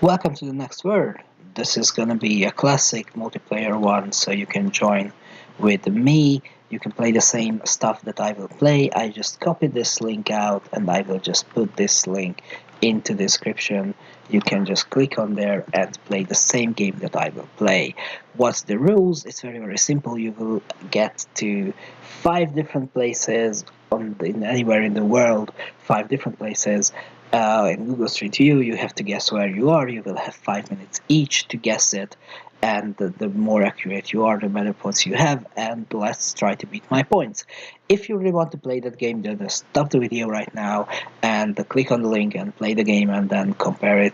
Welcome to the next world. This is gonna be a classic multiplayer one, so you can join with me. You can play the same stuff that I will play. I just copied this link out and I will just put this link into the description. You can just click on there and play the same game that I will play. What's the rules? It's very simple. You will get to 5 different places in anywhere in the world, 5 different places. In Google Street View, you have to guess where you are. You will have 5 minutes each to guess it, and the more accurate you are, the better points you have. And let's try to beat my points. If you really want to play that game, then just stop the video right now and click on the link and play the game, and then compare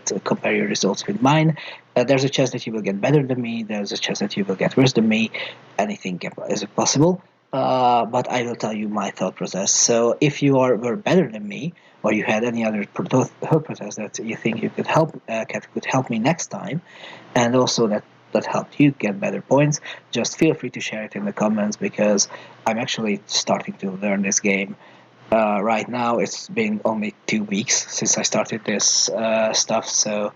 your results with mine. There's a chance that you will get better than me. There's a chance that you will get worse than me. Anything is possible. But I will tell you my thought process. So if you were better than me, or you had any other thought process that you think you could help me next time, and also that helped you get better points, just feel free to share it in the comments, because I'm actually starting to learn this game. Right now, it's been only 2 weeks since I started this stuff, so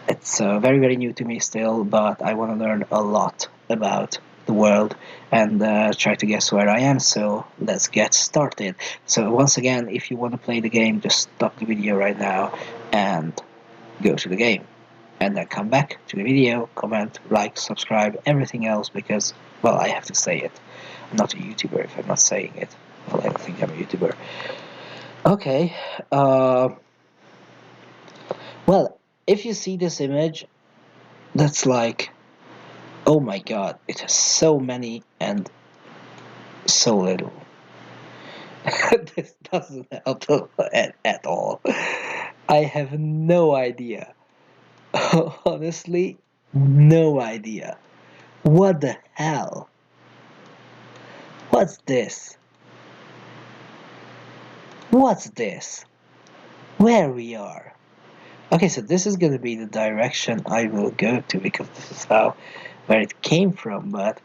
it's very new to me still, but I want to learn a lot about the world and try to guess where I am, so let's get started. So once again, if you want to play the game, just stop the video right now and go to the game, and then come back to the video, comment, like, subscribe, everything else, because, well, I have to say it. I'm not a YouTuber if I'm not saying it. Well, I don't think I'm a YouTuber. Okay, well, if you see this image, that's like, oh my god, it has so many and so little. This doesn't help at all. I have no idea. Honestly, no idea. What the hell? What's this? What's this? Where we are? Okay, so this is gonna be the direction I will go to, because this is where it came from, but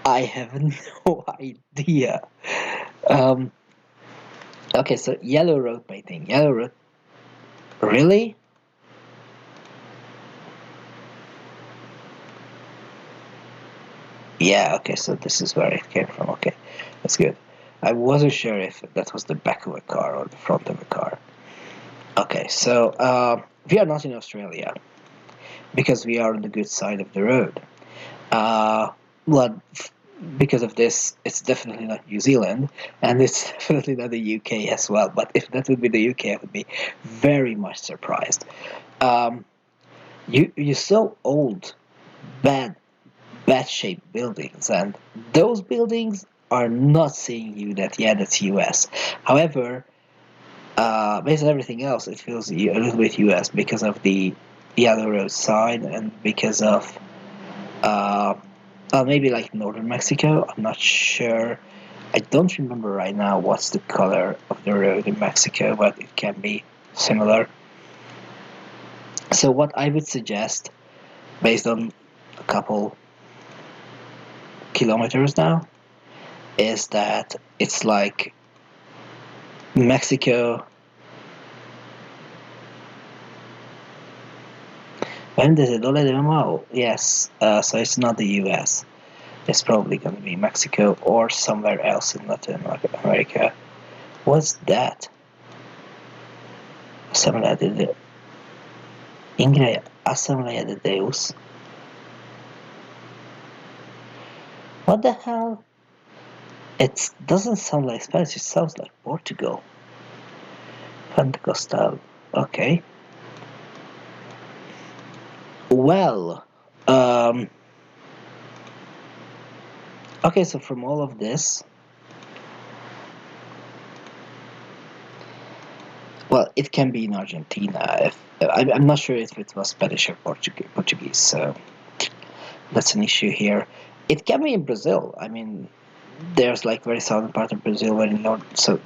I have no idea. Okay, so yellow road painting. Yellow road. Really? Yeah, okay, so this is where it came from. Okay, that's good. I wasn't sure if that was the back of a car or the front of a car. Okay, so we are not in Australia, because we are on the good side of the road. Well, because of this, it's definitely not New Zealand, and it's definitely not the UK as well. But if that would be the UK, I would be very much surprised. Um, you saw old, bad shaped buildings, and those buildings are not saying you that, yeah, that's US. However, based on everything else, it feels a little bit US because of the yellow road sign, and because of uh, maybe like northern Mexico. I'm not sure. I don't remember right now what's the color of the road in Mexico, but it can be similar. So what I would suggest, based on a couple kilometers now, is that it's like Mexico. Yes, so it's not the US. It's probably going to be Mexico or somewhere else in Latin America. What's that? Assembleia de Deus. What the hell? It doesn't sound like Spanish, it sounds like Portugal. Pentecostal. Okay. Well, okay, so from all of this, well, it can be in Argentina. I'm not sure if it was Spanish or Portuguese, so that's an issue here. It can be in Brazil. I mean, there's like very southern part of Brazil, very north, so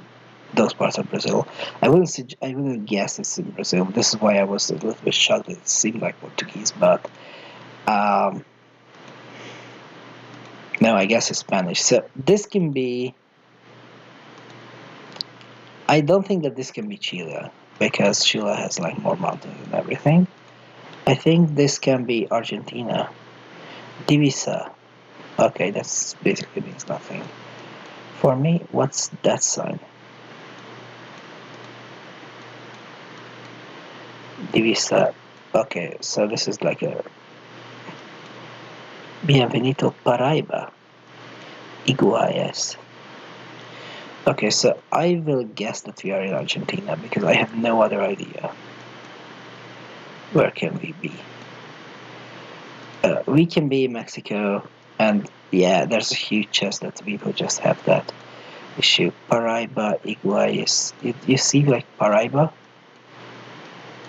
those parts of Brazil. I wouldn't guess it's in Brazil. This is why I was a little bit shocked that it seemed like Portuguese, but no, I guess it's Spanish. So this can be. I don't think that this can be Chile, because Chile has like more mountains and everything. I think this can be Argentina. Divisa. Okay, that's basically means nothing. For me, what's that sign? Divisa. Okay, so this is like a Bienvenido Paraiba. Iguayes. Okay, so I will guess that we are in Argentina because I have no other idea. Where can we be? We can be in Mexico, and yeah, there's a huge chance that people just have that issue. Paraiba, Iguayes. You see, like Paraiba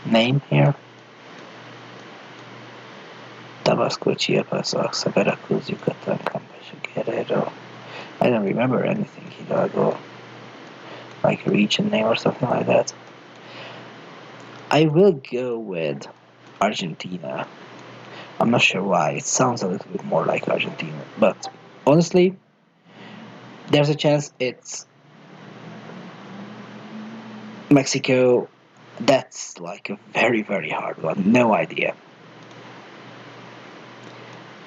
name here? Tabasco, Chiapas, Oaxaca, Veracruz, Yucatan, Campeche, Guerrero. I don't remember anything Hidalgo, like a region name or something like that. I will go with Argentina. I'm not sure why. It sounds a little bit more like Argentina, but honestly, there's a chance it's Mexico. That's like a very, very hard one. No idea.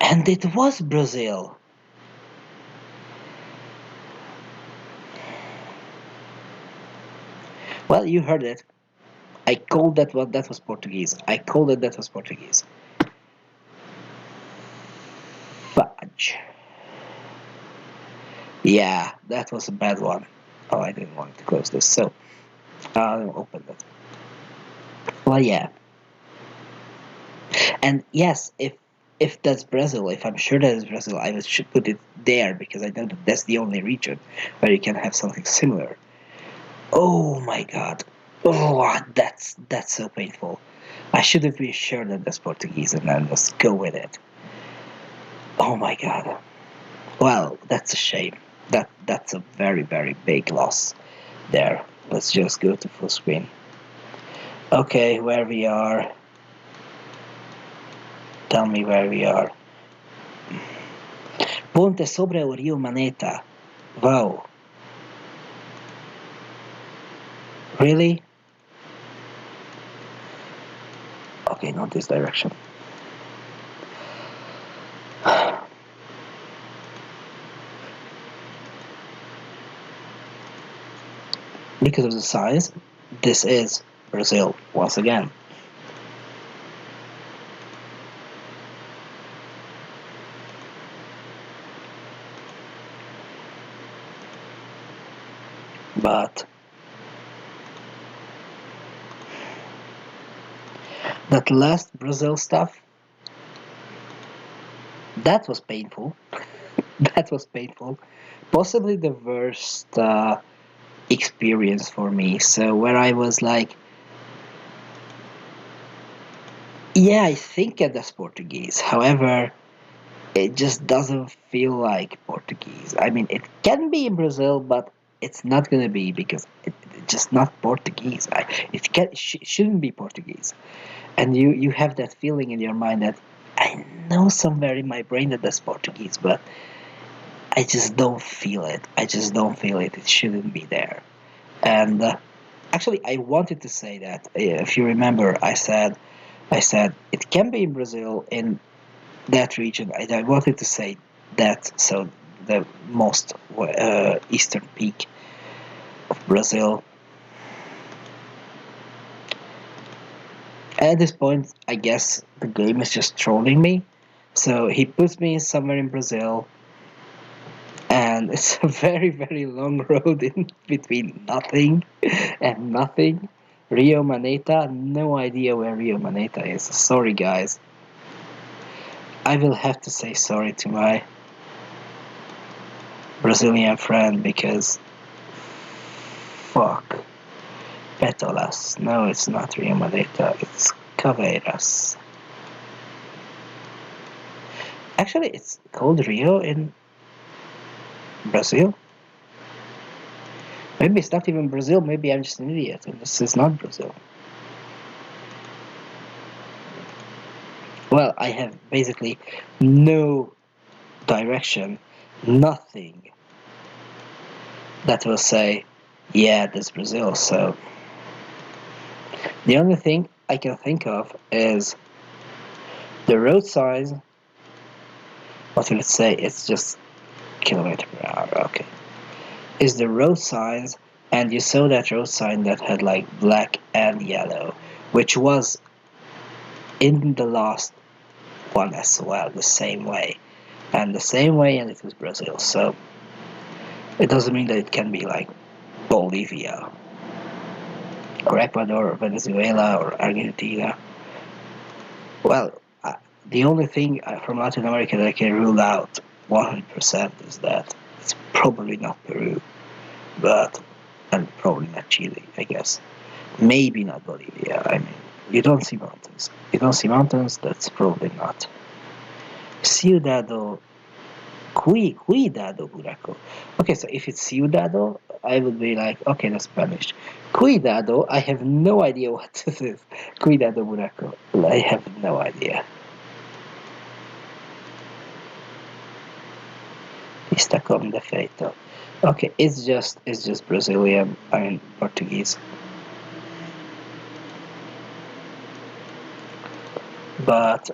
And it was Brazil. Well, you heard it. I called that one. That was Portuguese. I called it. That was Portuguese. Fudge. Yeah, that was a bad one. Oh, I didn't want to close this, so I'll open it. Well, yeah. And yes, if that's Brazil, if I'm sure that is Brazil, I should put it there because I know that that's the only region where you can have something similar. Oh my god. Oh, that's so painful. I should have been sure that that's Portuguese and then just go with it. Oh my god. Well, that's a shame. That's a very, very big loss there. Let's just go to full screen. Okay, where we are. Tell me where we are. Ponte sobre o Rio Maneta. Wow. Really? Okay, not this direction. Because of the size, this is Brazil once again. But that last Brazil stuff, that was painful. That was painful. Possibly the worst experience for me. So where I was like, yeah, I think that's Portuguese. However, it just doesn't feel like Portuguese. I mean, it can be in Brazil, but it's not gonna be because it's just not Portuguese. It shouldn't be Portuguese, and you have that feeling in your mind that I know somewhere in my brain that that's Portuguese, but I just don't feel it. I just don't feel it. It shouldn't be there. And actually, I wanted to say that if you remember, I said it can be in Brazil in that region. I wanted to say that, so the most eastern peak of Brazil. At this point, I guess the game is just trolling me. So he puts me somewhere in Brazil, and it's a very, very long road in between nothing and nothing. Rio Maneta, no idea where Rio Maneta is. Sorry, guys. I will have to say sorry to my Brazilian friend because fuck. Pétalas. No, it's not Rio Maneta, it's Caveiras. Actually, it's called Rio in Brazil. Maybe it's not even Brazil, maybe I'm just an idiot and this is not Brazil. Well, I have basically no direction, nothing that will say, yeah, that's Brazil. So the only thing I can think of is The road signs, what will it say? It's just kilometer per hour. Okay. Is the road signs, and you saw that road sign that had like black and yellow, which was in the last one as well, the same way. And it was Brazil. So it doesn't mean that it can be like Bolivia or Ecuador or Venezuela or Argentina. Well, the only thing from Latin America that I can rule out 100% is that it's probably not Peru, and probably not Chile, I guess. Maybe not Bolivia. I mean, you don't see mountains. You don't see mountains, that's probably not. Ciudad Cuidado, Buraco. Okay, so if it's Ciudado, I would be like, okay, that's Spanish. Cuidado, I have no idea what this is. Cuidado, Buraco. I have no idea. Está com defeito. Okay, it's just Brazilian, I mean Portuguese. But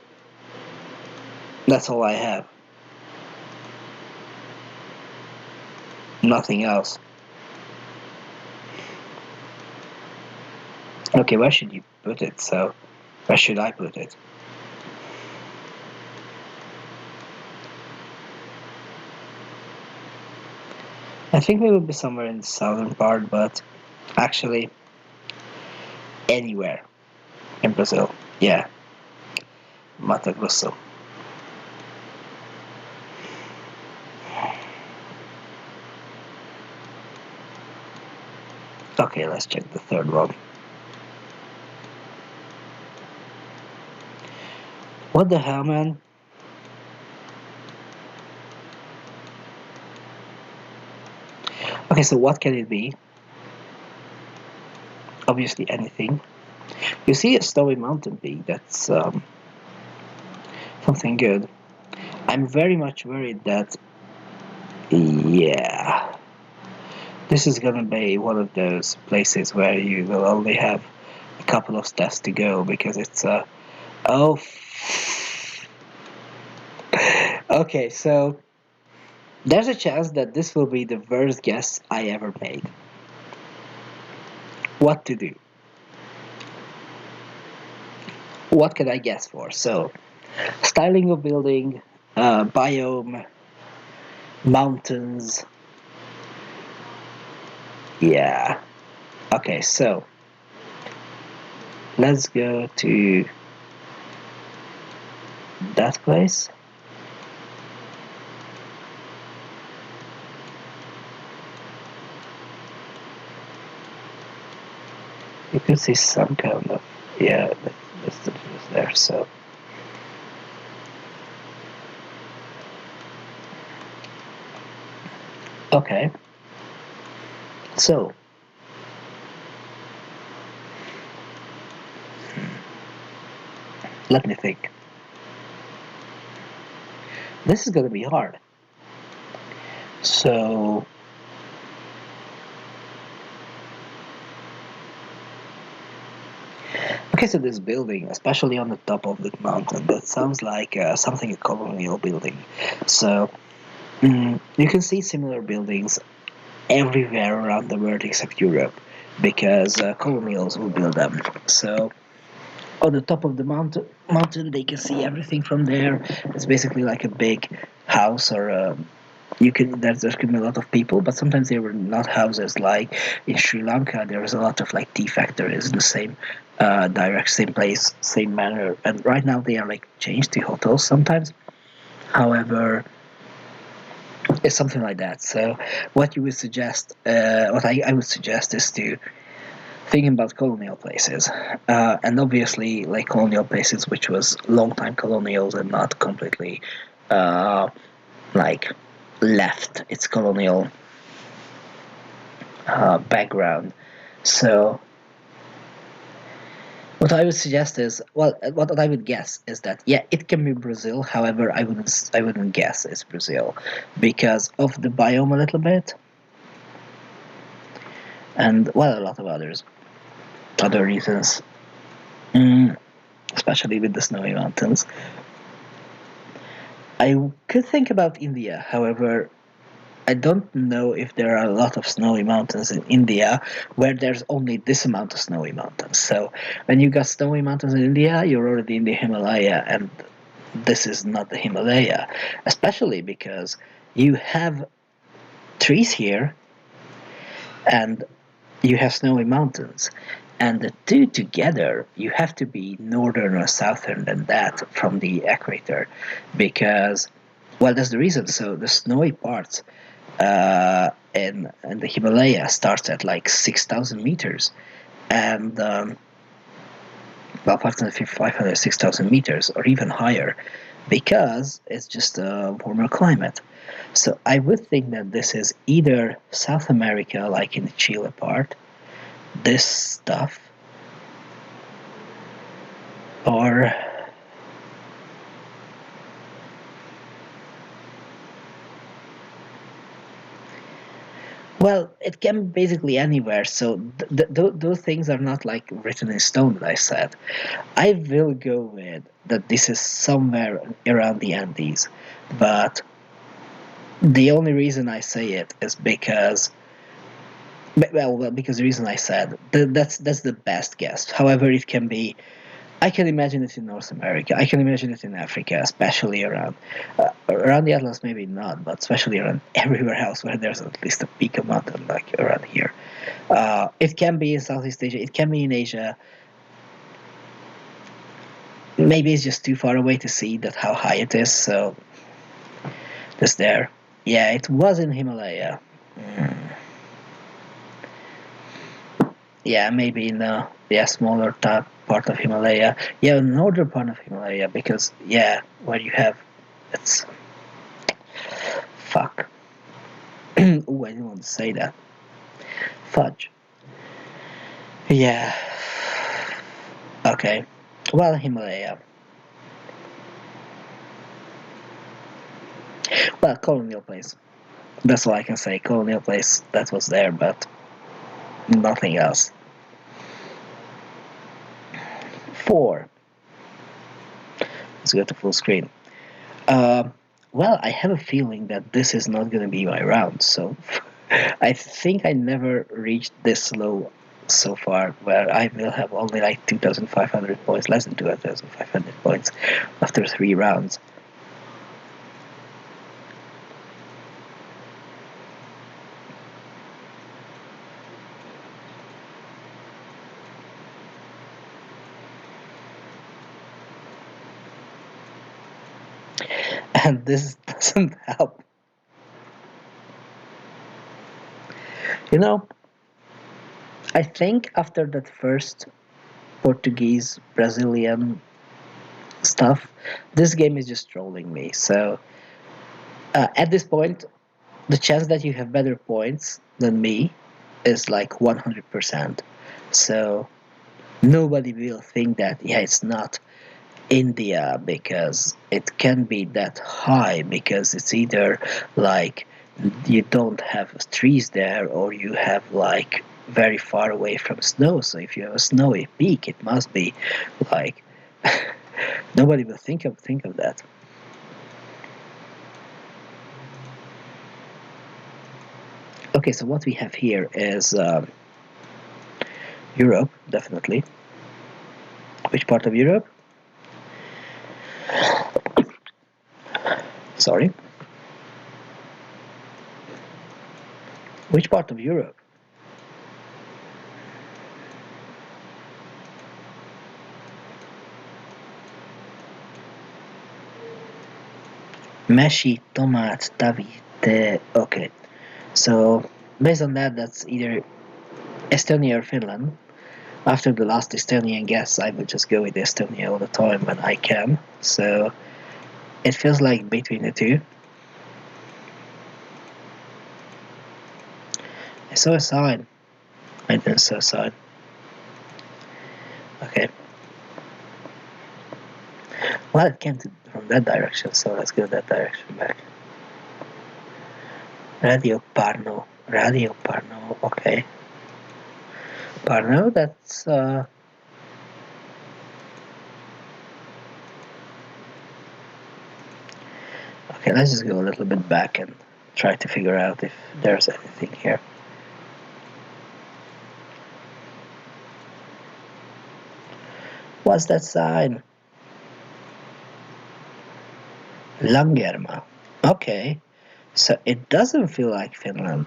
that's all I have. Nothing else. Okay, where should you put it? So, where should I put it? I think we would be somewhere in the southern part, but actually anywhere in Brazil. Yeah, Mato Grosso. Okay, let's check the third one. What the hell, man? Okay, so what can it be? Obviously anything. You see a snowy mountain peak, that's something good. I'm very much worried that, yeah, this is gonna be one of those places where you will only have a couple of steps to go because it's oh. Okay, so there's a chance that this will be the worst guess I ever made. What to do? What can I guess for? So, styling of building, biome, mountains. Yeah. Okay, so let's go to that place. You can see some kind of, yeah, that's the difference there. So okay, so let me think. This is gonna be hard. So okay, so this building, especially on the top of the mountain, that sounds like something a colonial building. So you can see similar buildings everywhere around the world except Europe, because colonials will build them. So on the top of the mountain, they can see everything from there. It's basically like a big house, or you can there can be a lot of people, but sometimes they were not houses. Like in Sri Lanka, there is a lot of like tea factories in the same direct, same place, same manner. And right now they are like changed to hotels sometimes. However, it's something like that. So what you would suggest, what I would suggest is to thinking about colonial places, and obviously like colonial places which was long time colonials and not completely like left its colonial background. So what I would suggest is, well, what I would guess is that yeah, it can be Brazil. However, I wouldn't guess it's Brazil because of the biome a little bit, and well, a lot of other reasons, especially with the snowy mountains. I could think about India, however, I don't know if there are a lot of snowy mountains in India where there's only this amount of snowy mountains. So when you got snowy mountains in India, you're already in the Himalaya, and this is not the Himalaya, especially because you have trees here and you have snowy mountains. And the two together, you have to be northern or southern than that from the equator, because, well, that's the reason. So the snowy parts in the Himalaya starts at like 6,000 meters, and well, 500, 6,000 meters, or even higher, because it's just a warmer climate. So I would think that this is either South America, like in the Chile part, this stuff, or well, it can be basically anywhere. So those things are not like written in stone that I said. I will go with that this is somewhere around the Andes, but the only reason I say it is because because the reason I said that's the best guess. However, it can be. I can imagine it in North America. I can imagine it in Africa, especially around the Atlas. Maybe not, but especially around everywhere else where there's at least a peak of mountain, like around here. It can be in Southeast Asia. It can be in Asia. Maybe it's just too far away to see that how high it is. So just there. Yeah, it was in Himalaya. Mm. Yeah, maybe in the smaller part of Himalaya. Yeah, northern part of Himalaya, because yeah, where you have it's fuck. Oh, I didn't want to say that. Fudge. Yeah. Okay. Well, Himalaya. Well, colonial place. That's all I can say. Colonial place that was there, but nothing else. 4. Let's go to full screen. Uh, well, I have a feeling that this is not going to be my round, so I think I never reached this low so far, where I will have only like 2,500 points, less than 2,500 points after 3 rounds. And this doesn't help. You know, I think after that first Portuguese Brazilian stuff, this game is just trolling me. So at this point, the chance that you have better points than me is like 100%. So nobody will think that, yeah, it's not India, because it can be that high, because it's either like you don't have trees there, or you have like very far away from snow. So if you have a snowy peak, it must be like nobody will think of that. Okay, so what we have here is Europe, definitely. Which part of Europe? Sorry. Which part of Europe? Meshi, Tomat, Tavite. Okay, so based on that, that's either Estonia or Finland. After the last Estonian guess, I would just go with Estonia all the time when I can. So it feels like between the two. I saw a sign. I didn't saw a sign. Okay. Well, it came from that direction, so let's go that direction back. Radio Parno. Radio Parno. Okay. Parno, that's let's just go a little bit back and try to figure out if there's anything here. What's that sign? Langerma. Okay, so it doesn't feel like Finland.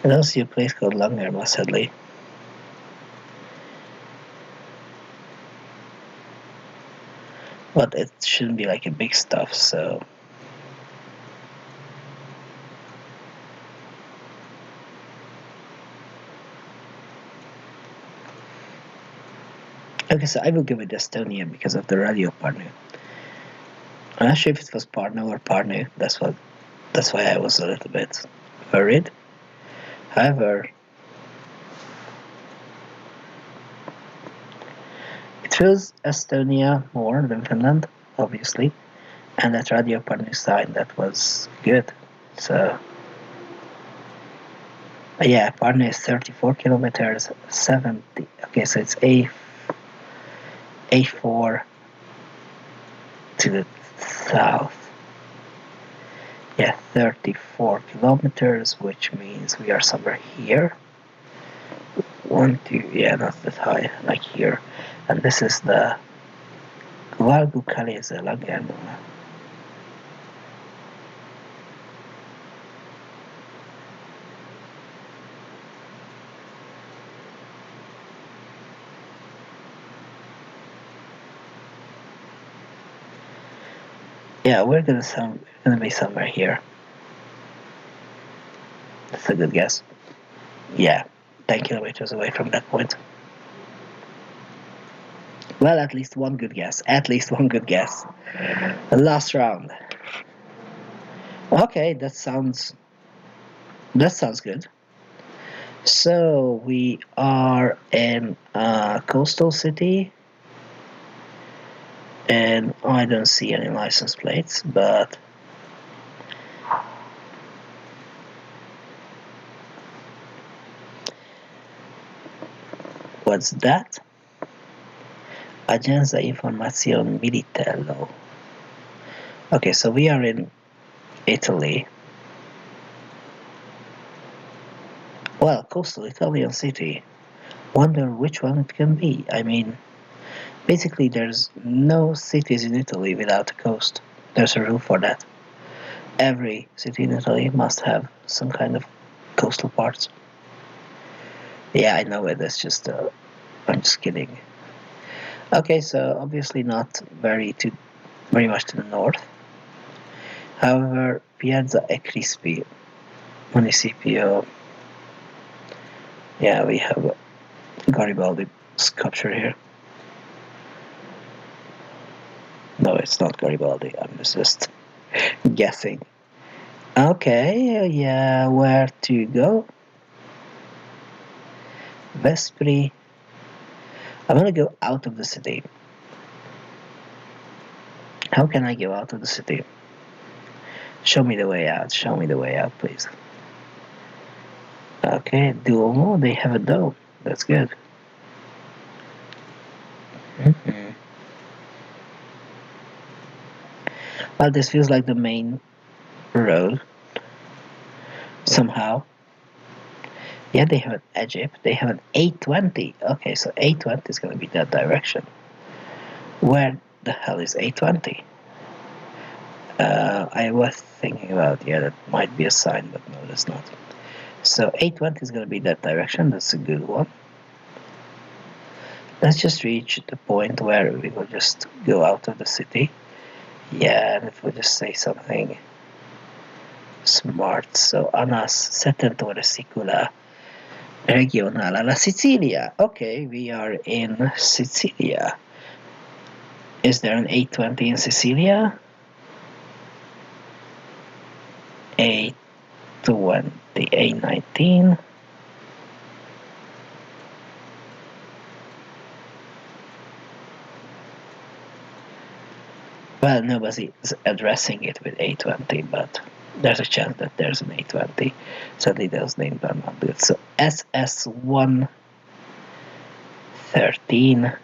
I don't see a place called Langerma, sadly. But it shouldn't be like a big stuff, so... Okay, so I will give it Estonia because of the radio Parnu. I'm not sure if it was Parnu or Parnu. That's why I was a little bit worried. However, it feels Estonia more than Finland, obviously, and that Radio Parnu sign, that was good. So yeah, Parnu is 34 kilometers, 70. Okay, so it's A4 to the south. Yeah, 34 kilometers, which means we are somewhere here. 1, 2, yeah, not that high, like here. And this is the Valgukalese Langerma. Yeah, we're gonna be somewhere here. That's a good guess. Yeah, 10 kilometers away from that point. Well, at least one good guess. At least one good guess. The last round. Okay, that sounds good. So we are in a coastal city, and I don't see any license plates, but what's that? Agenzia Informazione Militello. Okay, so we are in Italy. Well, coastal Italian city. Wonder which one it can be. I mean, basically there's no cities in Italy without a coast. There's a rule for that. Every city in Italy must have some kind of coastal parts. Yeah, I know it. That's just I'm just kidding. Okay, so obviously not very much to the north. However, Piazza e Crispi Municipio. Yeah, we have a Garibaldi sculpture here. No, it's not Garibaldi. I'm just guessing. Okay, yeah, where to go? Vespri. I'm gonna go out of the city. How can I go out of the city? Show me the way out. Show me the way out, please. Okay, Duomo. They have a dome. That's good. Well, this feels like the main road. Somehow. Yeah, they have an Egypt. They have an 820. Okay, so 820 is gonna be that direction. Where the hell is 820? I was thinking about, yeah, that might be a sign, but no, that's not. So 820 is going to be that direction. That's a good one. Let's just reach the point where we will just go out of the city. Yeah, and it will just say something smart. So Anas Setentore Sicula Regionale La Sicilia. Okay, we are in Sicilia. Is there an 820 in Sicilia? 820, A19. Well, nobody is addressing it with A20, but there's a chance that there's an A20. Sadly, those names are not good. So SS113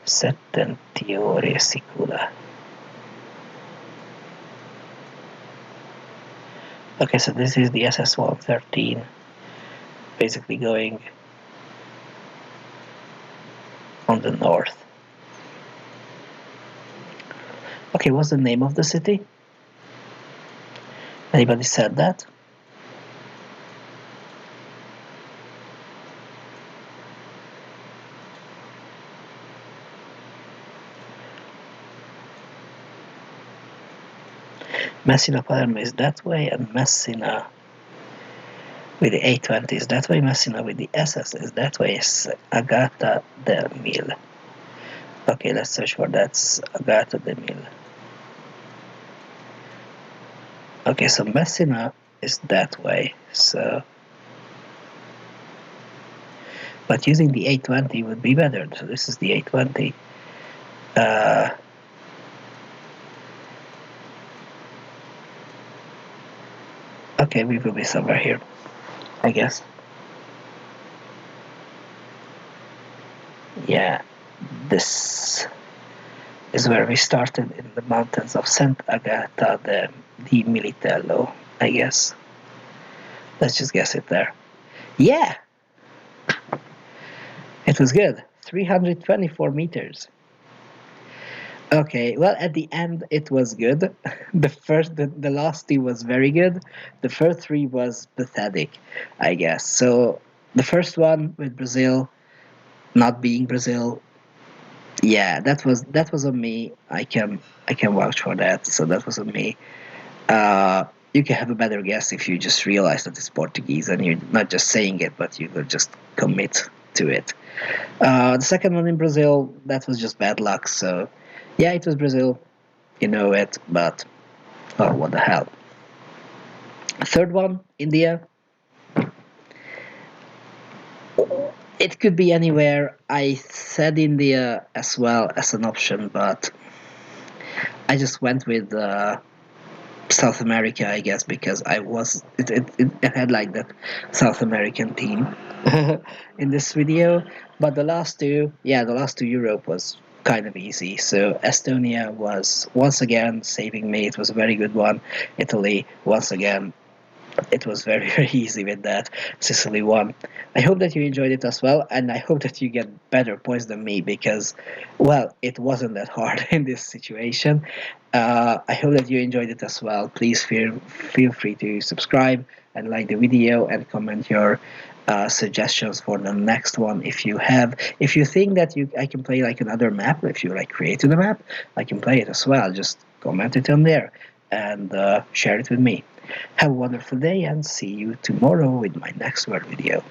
Settentiore Sicula. Okay, so this is the SS113, basically going on the north. Okay, what's the name of the city? Anybody said that? Messina Palermo is that way, and Messina with the A20 is that way. Messina with the SS is that way. It's Agata del Mille. Okay, let's search for that. Agata del Mille. Okay, so Messina is that way. So, but using the A20 would be better. So this is the A20. Okay, we will be somewhere here, I guess. Yeah, this is where we started, in the mountains of Sant'Agata di Militello, I guess. Let's just guess it there. Yeah! It was good. 324 meters. Okay, well, at the end it was good. The last two was very good. The first three was pathetic, I guess. So the first one with Brazil not being Brazil, yeah, that was on me. I can vouch for that. So that was on me. You can have a better guess if you just realize that it's Portuguese and you're not just saying it, but you will just commit to it. The second one in Brazil, that was just bad luck. So yeah, it was Brazil, you know it, but oh, what the hell. Third one, India. It could be anywhere. I said India as well as an option, but I just went with South America, I guess, because it had like that South American theme in this video. But the last two, yeah, the last two Europe was kind of easy. So Estonia was once again saving me. It was a very good one. Italy, once again, it was very, very easy with that. Sicily won. I hope that you enjoyed it as well, and I hope that you get better points than me because, well, it wasn't that hard in this situation. I hope that you enjoyed it as well. Please feel free to subscribe and like the video and comment your suggestions for the next one if you have. If you think that I can play like another map, if you like creating a map, I can play it as well. Just comment it on there and share it with me. Have a wonderful day and see you tomorrow with my next word video.